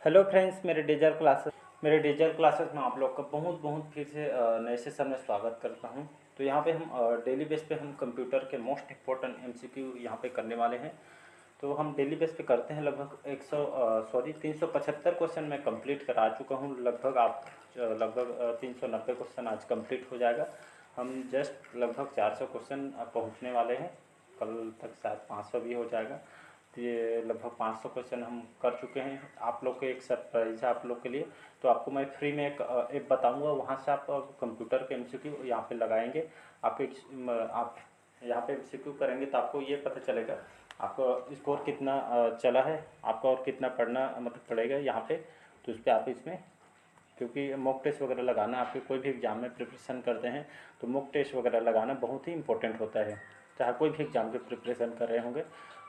Hello friends, मेरे digital classes में आप लोग का बहुत बहुत फिर से नए सेशन में स्वागत करता हूं। तो यहाँ पे हम डेली बेस पे हम कंप्यूटर के मोस्ट इम्पोर्टेंट एमसीक्यू यहाँ पे करने वाले हैं। तो हम डेली बेस पे करते हैं लगभग 375 क्वेश्चन मैं कंप्लीट करा चुका हूँ। लगभग 390 क्वेश्चन आज कंप्लीट हो जाएगा। हम जस्ट लगभग 400 क्वेश्चन पहुँचने वाले हैं। कल तक शायद 500 भी हो जाएगा। तो ये लगभग 500 क्वेश्चन हम कर चुके हैं। आप लोग को एक सरप्राइज है आप लोग के लिए। तो आपको मैं फ्री में एक ऐप बताऊंगा, वहाँ से आप कंप्यूटर के एमसीक्यू यहाँ पे लगाएंगे। आप यहाँ पे एमसीक्यू करेंगे तो आपको ये पता चलेगा आपका स्कोर कितना चला है, आपका और कितना पढ़ना मतलब पड़ेगा यहाँ पे। तो उस पर आप इसमें, क्योंकि मॉक टेस्ट वगैरह लगाना, आपके कोई भी एग्ज़ाम में प्रिपरेशन करते हैं तो मॉक टेस्ट वगैरह लगाना बहुत ही इंपॉर्टेंट होता है, चाहे कोई भी एग्ज़ाम की प्रिपरेशन कर रहे होंगे।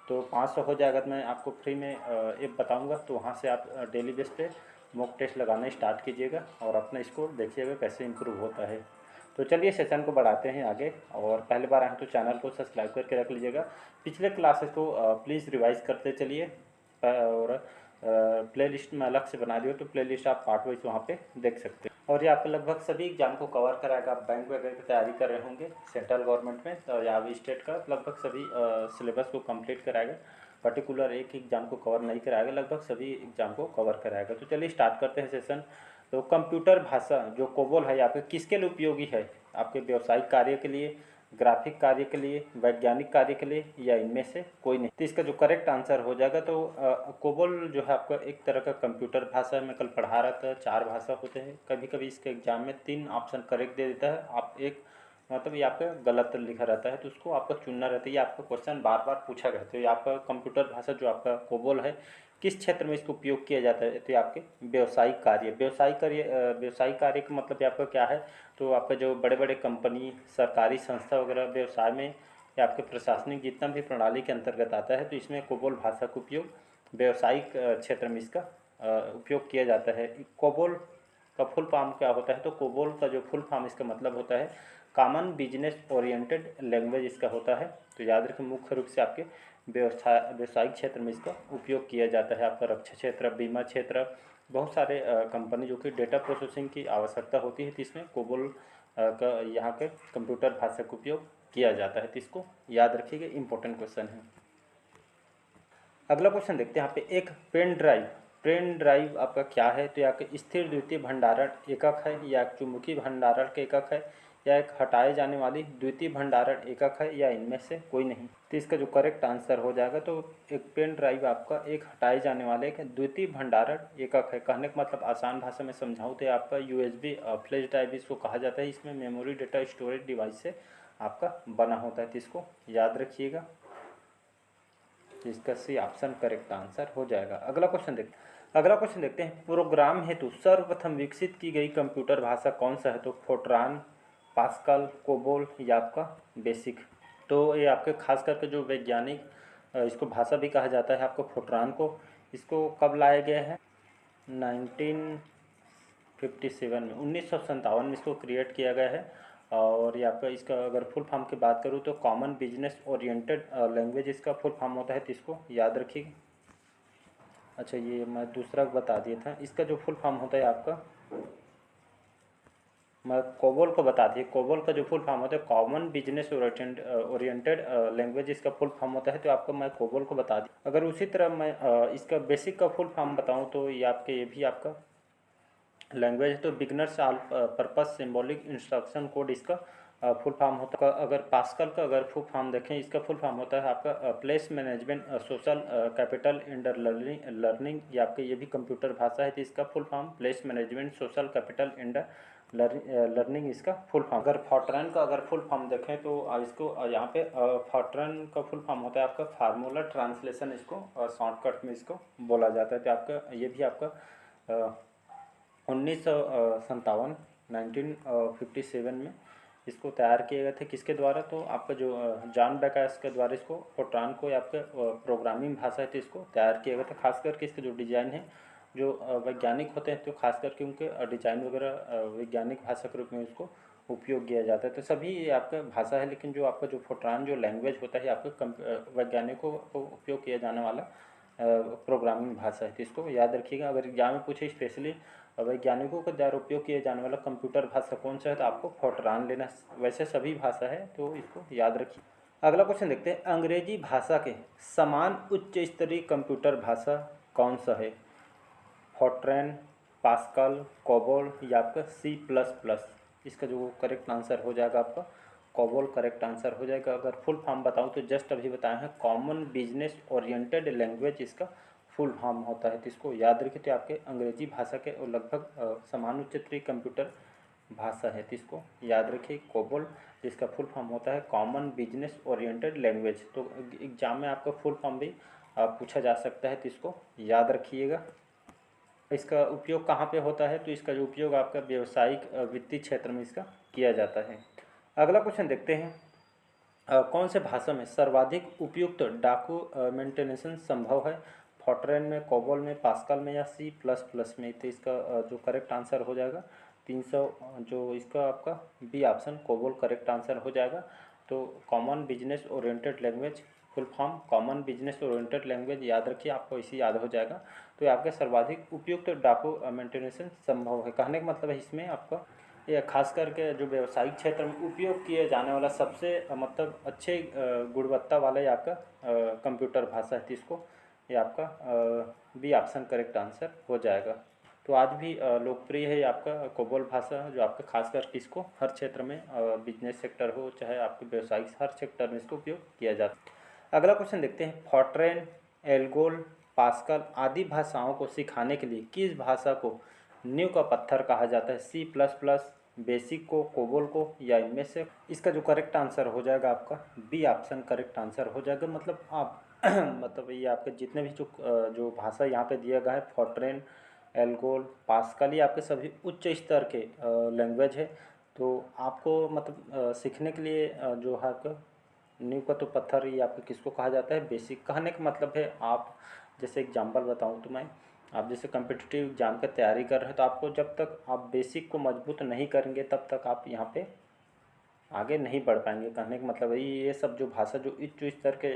तो 500 हो जाएगा तो मैं आपको फ्री में ऐप बताऊंगा। तो वहाँ से आप डेली बेस पे मॉक टेस्ट लगाना स्टार्ट कीजिएगा और अपना स्कोर देखिएगा कैसे इंप्रूव होता है। तो चलिए सेशन को बढ़ाते हैं आगे। और पहली बार आए तो चैनल को सब्सक्राइब करके रख लीजिएगा। पिछले क्लासेस को प्लीज़ रिवाइज करते चलिए। और प्लेलिस्ट में अलग से बना दियो, तो प्लेलिस्ट आप पार्ट वाइज वहाँ पे देख सकते हैं। और ये आपको लगभग सभी एग्जाम को कवर कराएगा। आप बैंक वगैरह की तैयारी कर रहे होंगे सेंट्रल गवर्नमेंट में तो या भी स्टेट का, लगभग सभी सिलेबस को कंप्लीट कराएगा। पर्टिकुलर एक एग्ज़ाम को कवर नहीं कराएगा, लगभग सभी एग्ज़ाम को कवर कराएगा। तो चलिए स्टार्ट करते हैं सेशन। तो कंप्यूटर भाषा जो कोबोल है आपके किसके लिए उपयोगी है? आपके व्यावसायिक कार्य के लिए, ग्राफिक कार्य के लिए, वैज्ञानिक कार्य के लिए, या इनमें से कोई नहीं? तो इसका जो करेक्ट आंसर हो जाएगा, तो कोबोल जो है आपका एक तरह का कंप्यूटर भाषा है। मैं कल पढ़ा रहा था 4 भाषा होते हैं। कभी कभी इसके एग्जाम में 3 ऑप्शन करेक्ट दे देता है। आप एक मतलब ये आपका गलत लिखा रहता है तो उसको आपको चुनना रहता है। ये आपका क्वेश्चन बार बार पूछा गया। तो ये आपका कंप्यूटर भाषा जो आपका कोबोल है किस क्षेत्र में इसका उपयोग किया जाता है? तो ये आपके व्यवसायिक कार्य का मतलब ये आपका क्या है? तो आपका जो बड़े बड़े कंपनी, सरकारी संस्था वगैरह व्यवसाय में या आपके प्रशासनिक जितना भी प्रणाली के अंतर्गत आता है, तो इसमें कोबोल भाषा का उपयोग व्यवसायिक क्षेत्र में इसका उपयोग किया जाता है। कोबोल का फुल फॉर्म क्या होता है? तो कोबोल का जो फुल फॉर्म इसका मतलब होता है कॉमन बिजनेस ओरिएंटेड लैंग्वेज इसका होता है। तो याद रखें, मुख्य रूप से आपके व्यवसायिक क्षेत्र में इसका उपयोग किया जाता है। आपका रक्षा क्षेत्र, बीमा क्षेत्र, बहुत सारे कंपनी जो कि डेटा प्रोसेसिंग की आवश्यकता होती है, तो इसमें कोबोल का यहाँ के कंप्यूटर भाषा का उपयोग किया जाता है। तो इसको याद रखिएगा, इंपॉर्टेंट क्वेश्चन है। अगला क्वेश्चन देखते हैं। यहाँ पे एक पेन ड्राइव आपका क्या है? तो यहाँ के स्थिर द्वितीय भंडारण एकक है, या एक चुंबकीय भंडारण के एकक है, या एक हटाए जाने वाली द्वितीय भंडारण एकक है, या इनमें से कोई नहीं? तो इसका जो करेक्ट आंसर हो जाएगा, तो एक पेन ड्राइव आपका एक हटाए जाने वाले एक द्वितीय भंडारण एकक है। कहने का मतलब आसान भाषा में समझाऊँ तो आपका यूएसबी फ्लैश ड्राइव इसको कहा जाता है। इसमें मेमोरी डेटा स्टोरेज डिवाइस से आपका बना होता है। तो इसको याद रखिएगा, इसका सी ऑप्शन करेक्ट आंसर हो जाएगा। अगला क्वेश्चन देखते हैं। प्रोग्राम हेतु सर्वप्रथम विकसित की गई कंप्यूटर भाषा कौन सा है? तो फोर्ट्रान, पास्कल, कोबोल, या आपका बेसिक? तो ये आपके खास करके जो वैज्ञानिक इसको भाषा भी कहा जाता है आपको फोर्ट्रान को। इसको कब लाया गया है? 1957 में, 1957 में इसको क्रिएट किया गया है। और ये आपका इसका अगर फुल फॉर्म की बात करूँ तो कॉमन बिजनेस ओरिएंटेड लैंग्वेज इसका फुल फॉर्म होता है। तो इसको याद रखिए। अच्छा, ये मैं दूसरा बता दिया था। इसका जो फुल फॉर्म होता है आपका, मैं कोबोल को बता दिए। कोबोल का जो फुल फॉर्म होता है कॉमन बिजनेस ओरिएंटेड लैंग्वेज इसका फुल फॉर्म होता है। तो आपको मैं कोबोल को बता दी। अगर उसी तरह मैं इसका बेसिक का फुल फॉर्म बताऊँ तो ये भी आपका लैंग्वेज है। तो beginners all purpose symbolic instruction code इसका फुल फॉर्म होता है। अगर पास्कल का अगर फुल फॉर्म देखें, इसका फुल फॉर्म होता है आपका place management social capital under learning. ये आपके ये भी कंप्यूटर भाषा है। तो इसका full form place management social capital under learning इसका फुल फॉर्म। अगर फॉर्ट्रान का अगर फुल फॉर्म देखें तो इसको यहाँ पे फॉर्ट्रान का फुल फॉर्म होता है आपका फार्मूला ट्रांसलेशन, इसको शॉर्टकट में इसको बोला जाता है। तो आपका ये भी आपका 1957 1957 में इसको तैयार किए गए थे। किसके द्वारा? तो आपका जो जॉन बैकास के द्वारा इसको फोर्ट्रान को आपके प्रोग्रामिंग भाषा है तो इसको तैयार किया गया था। खास करके इसके जो डिज़ाइन है, जो वैज्ञानिक होते हैं तो खास करके उनके डिज़ाइन वगैरह वैज्ञानिक भाषा के रूप में इसको उपयोग किया जाता है। तो सभी आपका भाषा है, लेकिन जो आपका जो फोर्ट्रान जो लैंग्वेज होता है आपके वैज्ञानिकों को उपयोग किया जाने वाला प्रोग्रामिंग भाषा है, तो इसको याद रखिएगा। अगर एग्जाम में पूछे स्पेशली वैज्ञानिकों के द्वारा उपयोग किए जाने वाला कंप्यूटर भाषा कौन सा है, तो आपको फोर्ट्रान लेना। वैसे सभी भाषा है, तो इसको याद रखिए। अगला क्वेश्चन देखते हैं, अंग्रेजी भाषा के समान उच्च स्तरीय कंप्यूटर भाषा कौन सा है? फोर्ट्रान, पास्कल, कोबोल या आपका C++। इसका जो करेक्ट आंसर हो जाएगा आपका कोबोल करेक्ट आंसर हो जाएगा। अगर फुल फॉर्म बताऊं तो जस्ट अभी बताया है, कॉमन बिजनेस ओरिएंटेड लैंग्वेज इसका फुल फॉर्म होता है, तो इसको याद रखिए। तो आपके अंग्रेजी भाषा के और लगभग समान उच्च स्तरीय कंप्यूटर भाषा है, तो इसको याद रखिए। कोबोल जिसका फुल फॉर्म होता है कॉमन बिजनेस ओरिएंटेड लैंग्वेज। तो एग्जाम में आपका फुल फॉर्म भी पूछा जा सकता है, तो इसको याद रखिएगा। इसका उपयोग कहाँ पे होता है? तो इसका जो उपयोग आपका व्यावसायिक वित्तीय क्षेत्र में इसका किया जाता है। अगला क्वेश्चन देखते हैं, कौन से भाषा में सर्वाधिक उपयुक्त डॉक्यूमेंटेशन संभव है? फोर्ट्रान में, कोबोल में, पास्कल में या C++ में? तो इसका जो करेक्ट आंसर हो जाएगा 300, जो इसका आपका B option COBOL correct answer हो जाएगा। तो common business oriented language full form common business oriented language याद रखिए, आपको इसी याद हो जाएगा। तो आपके सर्वाधिक उपयुक्त डॉक्यूमेंटेशन संभव है, कहने का मतलब है इसमें आपका ये खास करके जो व्यावसायिक क्षेत्र में उपयोग किए जाने वाला सबसे मतलब अच्छे गुणवत्ता वाला ये आपका कंप्यूटर भाषा है, तो इसको ये आपका बी ऑप्शन करेक्ट आंसर हो जाएगा। तो आज भी लोकप्रिय है ये आपका कोबोल भाषा, जो आपका खास करके इसको हर क्षेत्र में बिजनेस सेक्टर हो चाहे आपके व्यावसायिक हर सेक्टर में इसको उपयोग किया जाता है। अगला क्वेश्चन देखते हैं, फोर्ट्रान, एल्गोल, पास्कल आदि भाषाओं को सिखाने के लिए किस भाषा को नींव का पत्थर कहा जाता है? C++, बेसिक को, कोबोल को या इनमें से? इसका जो करेक्ट आंसर हो जाएगा आपका बी ऑप्शन करेक्ट आंसर हो जाएगा। मतलब आप मतलब ये आपके जितने भी जो भाषा यहाँ पे दिया गया है, फोर्ट्रान, एल्गोल, पास्कल, ये आपके सभी उच्च स्तर के लैंग्वेज है। तो आपको मतलब सीखने के लिए जो है आपका नींव का तो पत्थर ही आपको किसको कहा जाता है? बेसिक। कहने का मतलब है, आप जैसे एग्जांपल बताऊं तो मैं, आप जैसे कम्पिटिटिव एग्जाम की तैयारी कर रहे हैं, तो आपको जब तक आप बेसिक को मजबूत नहीं करेंगे तब तक आप यहाँ पे आगे नहीं बढ़ पाएंगे। कहने का मतलब है ये सब जो भाषा जो उच्च स्तर के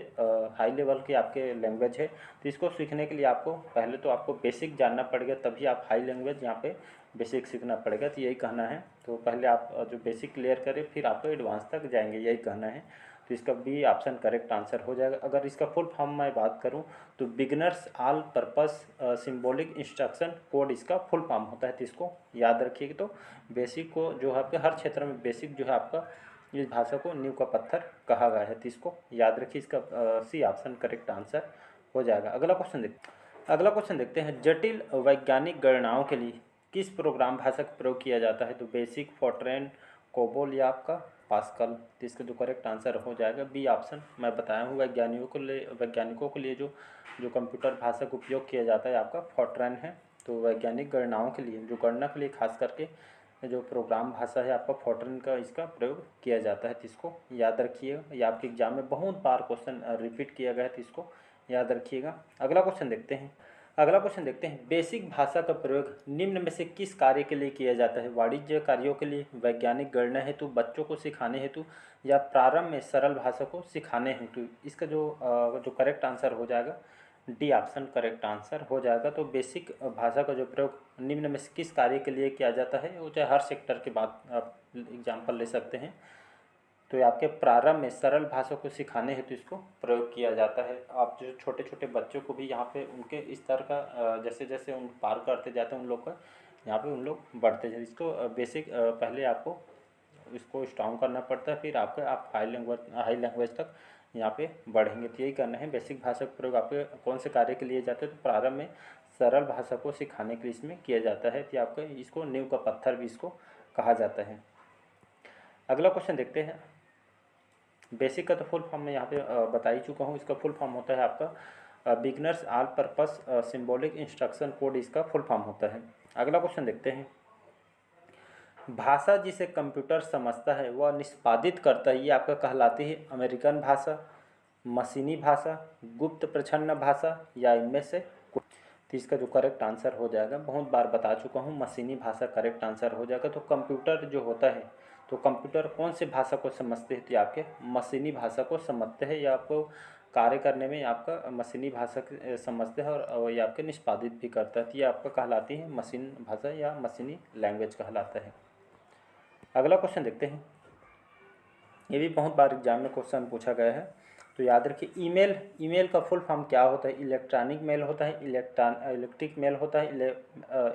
हाई लेवल के आपके लैंग्वेज है, तो इसको सीखने के लिए आपको पहले तो आपको बेसिक जानना पड़ेगा, तभी आप हाई लैंग्वेज यहाँ पे बेसिक सीखना पड़ेगा। तो यही कहना है, तो पहले आप जो बेसिक क्लियर करें फिर आप एडवांस तक जाएंगे, यही कहना है। तो इसका बी ऑप्शन करेक्ट आंसर हो जाएगा। अगर इसका फुल फॉर्म मैं बात करूं तो beginners all purpose symbolic instruction code इसका फुल फॉर्म होता है, तो इसको याद रखिएगा। तो बेसिक को जो है आपके हर क्षेत्र में बेसिक जो है आपका इस भाषा को नींव का पत्थर कहा गया है, तो इसको याद रखिए। इसका सी ऑप्शन करेक्ट आंसर हो जाएगा। अगला क्वेश्चन देखते हैं, जटिल वैज्ञानिक गणनाओं के लिए किस प्रोग्राम भाषा का प्रयोग किया जाता है? तो बेसिक, फोर्ट्रान, कोबोल या आपका पास्कल? तो इसका जो करेक्ट आंसर हो जाएगा बी ऑप्शन। मैं बताया हूँ वैज्ञानिकों के लिए जो कंप्यूटर भाषा का उपयोग किया जाता है आपका फोर्ट्रान है। तो वैज्ञानिक गणनाओं के लिए, जो गणना के लिए खास करके जो प्रोग्राम भाषा है आपका फोर्ट्रान का इसका प्रयोग किया जाता है, तो इसको याद रखिएगा। ये आपके एग्जाम में बहुत बार क्वेश्चन रिपीट किया गया है, तो इसको याद रखिएगा। अगला क्वेश्चन देखते हैं, बेसिक भाषा का प्रयोग निम्न में से किस कार्य के लिए किया जाता है? वाणिज्य कार्यों के लिए, वैज्ञानिक गणना हेतु, बच्चों को सिखाने हेतु या प्रारंभ में सरल भाषा को सिखाने हेतु? इसका जो करेक्ट आंसर हो जाएगा डी ऑप्शन करेक्ट आंसर हो जाएगा। तो बेसिक भाषा का जो प्रयोग निम्न में से किस कार्य के लिए किया जाता है, वो चाहे हर सेक्टर के बाद आप एग्जाम्पल ले सकते हैं। तो ये आपके प्रारंभ में सरल भाषा को सिखाने हेतु इसको प्रयोग किया जाता है। आप जो छोटे छोटे बच्चों को भी यहाँ पे उनके स्तर का जैसे जैसे उन पार करते जाते हैं उन लोग का यहाँ पे उन लोग बढ़ते जाते, इसको बेसिक पहले आपको इसको स्ट्रॉन्ग करना पड़ता है, फिर आप हाई लैंग्वेज तक यहाँ पे बढ़ेंगे। तो यही करना है, बेसिक भाषा का प्रयोग आपके कौन से कार्य के लिए जाता है? तो प्रारंभ में सरल भाषा को सिखाने के लिए इसमें किया जाता है, तो आपका इसको नींव का पत्थर भी इसको कहा जाता है। अगला क्वेश्चन देखते हैं, बेसिक का तो फुल फॉर्म मैं यहाँ पे बता ही चुका हूँ। इसका फुल फॉर्म होता है आपका beginners all purpose symbolic instruction code, इसका फुल फॉर्म होता है। अगला क्वेश्चन देखते हैं, भाषा जिसे कंप्यूटर समझता है वह निष्पादित करता है, ये आपका कहलाती है अमेरिकन भाषा, मशीनी भाषा, गुप्त प्रच्छन्न भाषा या इनमें से कुछ? तो इसका जो करेक्ट आंसर हो जाएगा, बहुत बार बता चुका हूँ, मशीनी भाषा करेक्ट आंसर हो जाएगा। तो कंप्यूटर जो होता है, तो कंप्यूटर कौन सी भाषा को समझते हैं? तो आपके मशीनी भाषा को समझते हैं, या आपको कार्य करने में आपका मशीनी भाषा समझते हैं और ये आपके निष्पादित भी करता है। तो ये आपका कहलाती है मशीन भाषा या मशीनी लैंग्वेज कहलाता है। अगला क्वेश्चन देखते हैं। ये भी बहुत बार एग्जाम में क्वेश्चन पूछा गया है, तो याद रखिए। ईमेल का फुल फॉर्म क्या होता है? इलेक्ट्रॉनिक मेल होता है, इलेक्ट्रिक मेल होता है,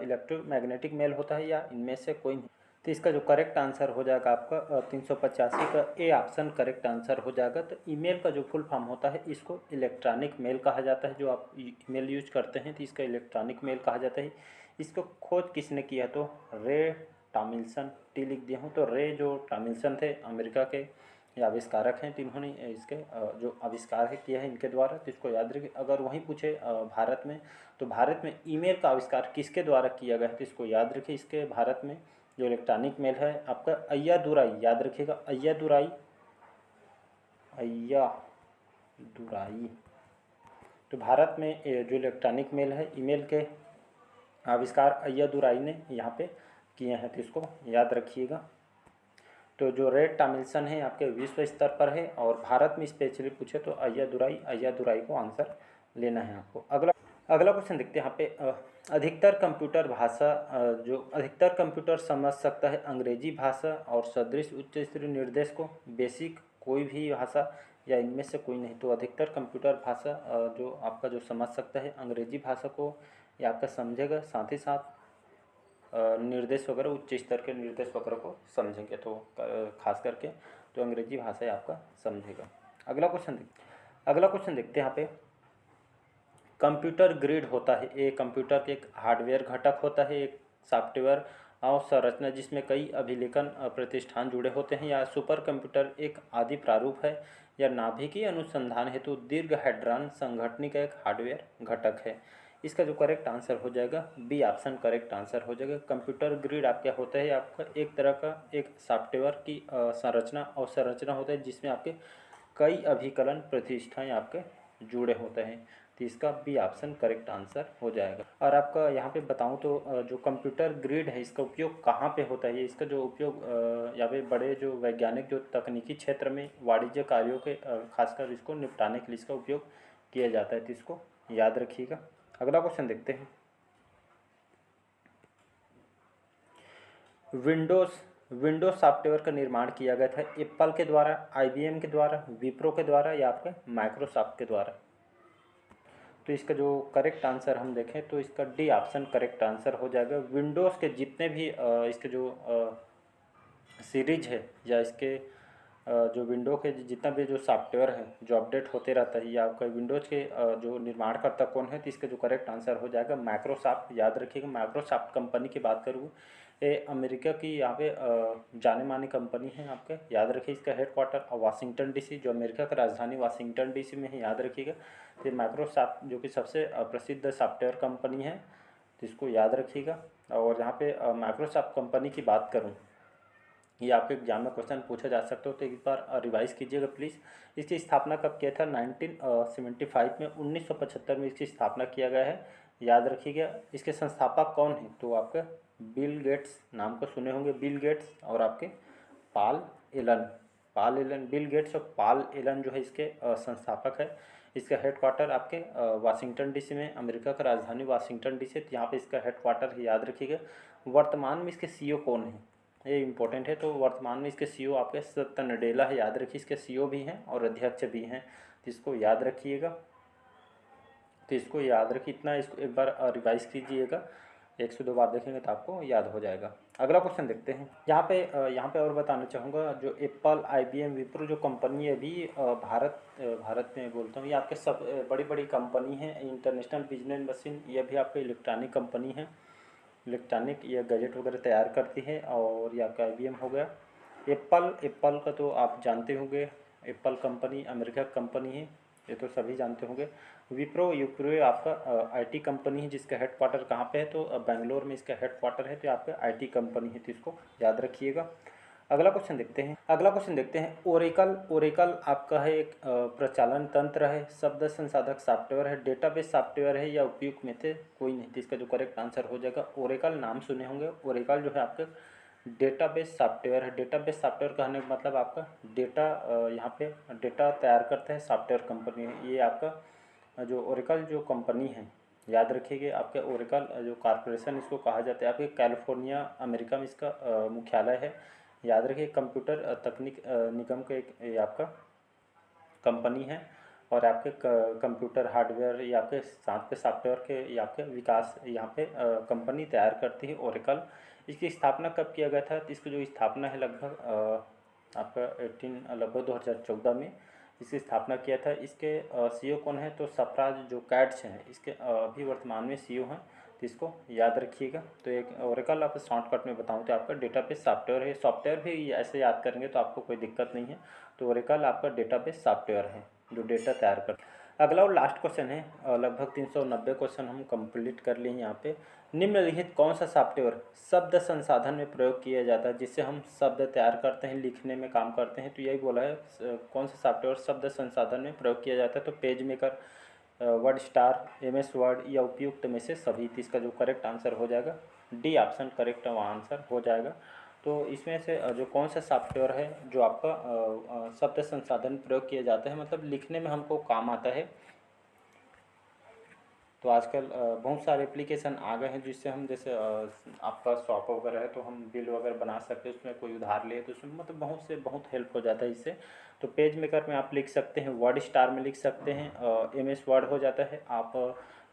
इलेक्ट्रोमैग्नेटिक मेल होता है, या इनमें से कोई नहीं? तो इसका जो करेक्ट आंसर हो जाएगा आपका 385 का ए ऑप्शन करेक्ट आंसर हो जाएगा। तो ईमेल का जो फुल फॉर्म होता है इसको इलेक्ट्रॉनिक मेल कहा जाता है। जो आप ईमेल यूज करते हैं तो इसका इलेक्ट्रॉनिक मेल कहा जाता है। इसको खोज किसने किया? तो रे टॉमिल्सन, टी लिख दिया हूँ। तो रे जो टॉमिल्सन थे अमेरिका के ये आविष्कारक हैं, तो इन्होंने इसके जो आविष्कार है किया है इनके द्वारा। तो इसको याद रखिए। अगर वहीं पूछे भारत में, तो भारत में ईमेल का आविष्कार किसके द्वारा किया गया है? तो इसको याद रखिए। इसके भारत में जो इलेक्ट्रॉनिक मेल है आपका अय्यादुराई, याद रखिएगा अय्यादुराई, अय्यादुराई। तो भारत में जो इलेक्ट्रॉनिक मेल है, ईमेल के आविष्कार अय्यादुराई ने यहाँ पे किए हैं, तो इसको याद रखिएगा। तो जो रे टॉमिल्सन है आपके विश्व स्तर पर है, और भारत में स्पेशली पूछे तो अय्यादुराई को आंसर लेना है आपको। अगला क्वेश्चन देखते हैं यहाँ पे। अधिकतर कंप्यूटर भाषा जो अधिकतर कंप्यूटर समझ सकता है अंग्रेजी भाषा और सदृश उच्च स्तरीय निर्देश को, बेसिक कोई भी भाषा या इनमें से कोई नहीं? तो अधिकतर कंप्यूटर भाषा जो आपका जो समझ सकता है अंग्रेजी भाषा को या आपका समझेगा, साथ ही साथ निर्देश वगैरह उच्च स्तर के निर्देश वगैरह को समझेंगे। तो खास करके तो अंग्रेजी भाषा आपका समझेगा। अगला क्वेश्चन देखते हैं यहाँ पे। कंप्यूटर ग्रिड होता है, एक कंप्यूटर के एक हार्डवेयर घटक होता है, एक सॉफ्टवेयर और संरचना जिसमें कई अभिलेखन प्रतिष्ठान जुड़े होते हैं, या सुपर कंप्यूटर एक आदि प्रारूप है, या नाभिकीय अनुसंधान हेतु दीर्घ हेड्रॉन संघटनी का एक हार्डवेयर घटक है? इसका जो करेक्ट आंसर हो जाएगा बी ऑप्शन करेक्ट आंसर हो जाएगा। कंप्यूटर ग्रिड आप क्या होता है? आपका एक तरह का एक सॉफ्टवेयर की संरचना होता है जिसमें आपके कई अभिकलन प्रतिष्ठाएं आपके जुड़े होते हैं। तो इसका बी ऑप्शन करेक्ट आंसर हो जाएगा। और आपका यहाँ पे बताऊँ तो जो कंप्यूटर ग्रिड है इसका उपयोग कहाँ पे होता है? इसका जो उपयोग यहाँ पे बड़े जो वैज्ञानिक जो तकनीकी क्षेत्र में वाणिज्य कार्यों के खासकर इसको निपटाने के लिए इसका उपयोग किया जाता है। तो इसको याद रखिएगा। अगला क्वेश्चन देखते हैं। विंडोज सॉफ्टवेयर का निर्माण किया गया था एप्पल के द्वारा, IBM के द्वारा, विप्रो के द्वारा, या आपके माइक्रोसॉफ्ट के द्वारा? तो इसका जो करेक्ट आंसर हम देखें तो इसका डी ऑप्शन करेक्ट आंसर हो जाएगा। विंडोज़ के जितने भी इसके जो सीरीज है, या इसके जो विंडो के जितना भी जो सॉफ्टवेयर है जो अपडेट होते रहता है, या आपका विंडोज़ के जो निर्माणकर्ता कौन है? तो इसका जो करेक्ट आंसर हो जाएगा माइक्रोसॉफ्ट। याद रखिएगा माइक्रोसॉफ्ट कंपनी की बात करूँ, ये अमेरिका की यहाँ पे जाने मानी कंपनी है आपके। याद रखिए इसका हेडक्वार्टर वाशिंगटन DC, जो अमेरिका का राजधानी वाशिंगटन DC में है, याद रखिएगा। तो माइक्रोसॉफ्ट जो कि सबसे प्रसिद्ध सॉफ्टवेयर कंपनी है, तो इसको याद रखिएगा। और यहाँ पे माइक्रोसॉफ्ट कंपनी की बात करूँ, ये आपके एग्जाम में क्वेश्चन पूछा जा सकता हो, तो एक बार रिवाइज कीजिएगा प्लीज़। इसकी स्थापना कब किया था? 1975 में, 1975 में इसकी स्थापना किया गया है, याद रखिएगा। इसके संस्थापक कौन हैं? तो आपके बिल गेट्स नाम को सुने होंगे, बिल गेट्स और आपके पाल एलन। बिल गेट्स और पाल एलन जो है इसके संस्थापक है। इसका हेडक्वार्टर आपके वाशिंगटन DC में, अमेरिका का राजधानी वाशिंगटन DC, तो यहाँ पे इसका हेडक्वार्टर है, याद रखिएगा। वर्तमान में इसके CEO कौन है? ये इंपॉर्टेंट है। तो वर्तमान में इसके CEO आपके सत्या नडेला है, याद रखिए। इसके CEO भी हैं और अध्यक्ष भी हैं, तो इसको याद रखिएगा। तो इसको याद रखिए, इतना इसको एक बार रिवाइज कीजिएगा, 1 से 2 बार देखेंगे तो आपको याद हो जाएगा। अगला क्वेश्चन देखते हैं। यहाँ पे और बताना चाहूँगा, जो एप्पल, IBM, विप्रो जो कंपनी है अभी भारत में बोलता हूँ, ये आपके सब बड़ी कंपनी है। इंटरनेशनल बिजनेस मशीन ये भी आपके इलेक्ट्रॉनिक कंपनी है, इलेक्ट्रॉनिक या गैजेट वगैरह तैयार करती है। और ये आपका IBM हो गया। एप्पल का तो आप जानते होंगे, एप्पल कंपनी अमेरिका कंपनी है, ये तो सभी जानते होंगे। विप्रो आपका IT कंपनी है, जिसका हेडक्वार्टर कहाँ पे है? तो बेंगलोर में इसका हेडक्वार्टर है, तो आपका IT कंपनी है, तो इसको याद रखिएगा। अगला क्वेश्चन देखते हैं। ओरेकल आपका है एक प्रचालन तंत्र है, शब्द संसाधक सॉफ्टवेयर है, डेटाबेस सॉफ्टवेयर है, या उपयुक्त में से कोई नहीं? तो इसका जो करेक्ट आंसर हो जाएगा ओरेकल। नाम सुने होंगे, ओरेकल जो है आपके डेटाबेस सॉफ्टवेयर है। डेटाबेस सॉफ्टवेयर कहने का मतलब आपका डेटा, यहाँ पे डेटा तैयार करते हैं सॉफ्टवेयर कंपनी है। ये आपका जो ओरेकल जो कंपनी है, याद रखिएगा, आपके ओरेकल जो कॉरपोरेशन इसको कहा जाता है, आपके कैलिफोर्निया अमेरिका में इसका मुख्यालय है। याद रखिए, कंप्यूटर तकनीक निगम का एक ये आपका कंपनी है। और आपके कंप्यूटर हार्डवेयर या आपके साथ पे सॉफ्टवेयर के या आपके विकास यहाँ पे कंपनी तैयार करती है ओरेकल। इसकी स्थापना कब किया गया था? तो इसकी जो स्थापना है लगभग आपका 2014 में इसकी स्थापना किया था। इसके सीईओ कौन है? तो सफराज जो कैट्स हैं इसके अभी वर्तमान में सीईओ हैं, तो इसको याद रखिएगा। तो एक ओरेकल आप शॉर्टकट में बताऊँ तो आपका डेटाबेस सॉफ्टवेयर है। सॉफ्टवेयर भी ऐसे याद करेंगे तो आपको कोई दिक्कत नहीं है। तो ओरेकल आपका डेटाबेस सॉफ्टवेयर है जो डेटा तैयार कर। अगला और लास्ट क्वेश्चन है, लगभग 390 क्वेश्चन हम कंप्लीट कर लिए यहाँ पे। निम्नलिखित कौन सा सॉफ्टवेयर शब्द संसाधन में प्रयोग किया जाता है, जिससे हम शब्द तैयार करते हैं, लिखने में काम करते हैं? तो यही बोला है, कौन सा सॉफ्टवेयर शब्द संसाधन में प्रयोग किया जाता है? तो page maker, word star, MS word या उपयुक्त में से सभी। तो इसका जो करेक्ट आंसर हो जाएगा डी ऑप्शन करेक्ट आंसर हो जाएगा। तो इसमें से जो कौन सा सॉफ्टवेयर है जो आपका शब्द संसाधन प्रयोग किया जाता है, मतलब लिखने में हमको काम आता है। तो आजकल बहुत सारे एप्लीकेशन आ गए हैं जिससे हम, जैसे आपका शॉप वगैरह है तो हम बिल वगैरह बना सकते हैं, उसमें कोई उधार ले तो उसमें मतलब बहुत हेल्प हो जाता है इससे। तो पेज मेकर में आप लिख सकते हैं, वर्ड स्टार में लिख सकते हैं, एमएस वर्ड हो जाता है। आप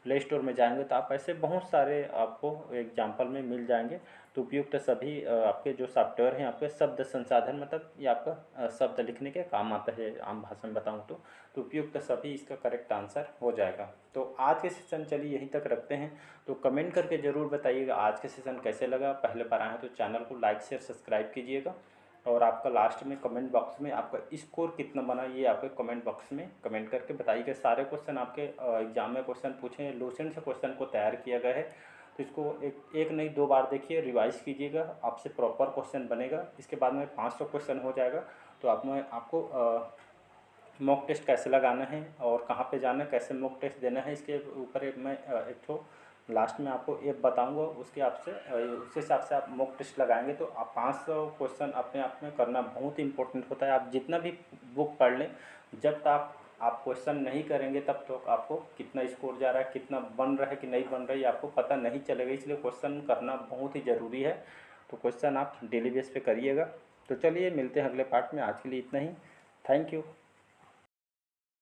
प्ले स्टोर में जाएंगे तो आप ऐसे बहुत सारे आपको एग्जाम्पल में मिल जाएंगे। तो उपयुक्त सभी आपके जो सॉफ्टवेयर हैं आपके शब्द संसाधन, मतलब ये आपका शब्द लिखने के काम आता है, आम भाषा में बताऊँ तो उपयुक्त सभी इसका करेक्ट आंसर हो जाएगा। तो आज के सेशन चलिए यहीं तक रखते हैं। तो कमेंट करके ज़रूर बताइएगा आज के सेशन कैसे लगा। पहले बार आए हैं तो चैनल को लाइक शेयर सब्सक्राइब कीजिएगा। और आपका लास्ट में कमेंट बॉक्स में आपका स्कोर कितना बना ये आपके कमेंट बॉक्स में कमेंट करके बताइएगा। सारे क्वेश्चन आपके एग्जाम में क्वेश्चन पूछे हैं, लूसेंट से क्वेश्चन को तैयार किया गया है। तो इसको एक नहीं 2 बार देखिए, रिवाइज कीजिएगा, आपसे प्रॉपर क्वेश्चन बनेगा। इसके बाद में 500 क्वेश्चन हो जाएगा। तो आपको मॉक टेस्ट कैसे लगाना है और कहाँ पे जाना है, कैसे मॉक टेस्ट देना है, इसके ऊपर मैं एक तो लास्ट में आपको ऐप बताऊंगा, उसके आपसे उस हिसाब से आप मॉक टेस्ट लगाएंगे तो आप 500 क्वेश्चन अपने आप में करना बहुत इंपॉर्टेंट होता है। आप जितना भी बुक पढ़ लें, जब तक आप क्वेश्चन नहीं करेंगे तब तो आपको कितना स्कोर जा रहा है, कितना बन रहा है कि नहीं बन रहा है, ये आपको पता नहीं चलेगा। इसलिए क्वेश्चन करना बहुत ही ज़रूरी है। तो क्वेश्चन आप डेली बेस पे करिएगा। तो चलिए मिलते हैं अगले पार्ट में। आज के लिए इतना ही। Thank you.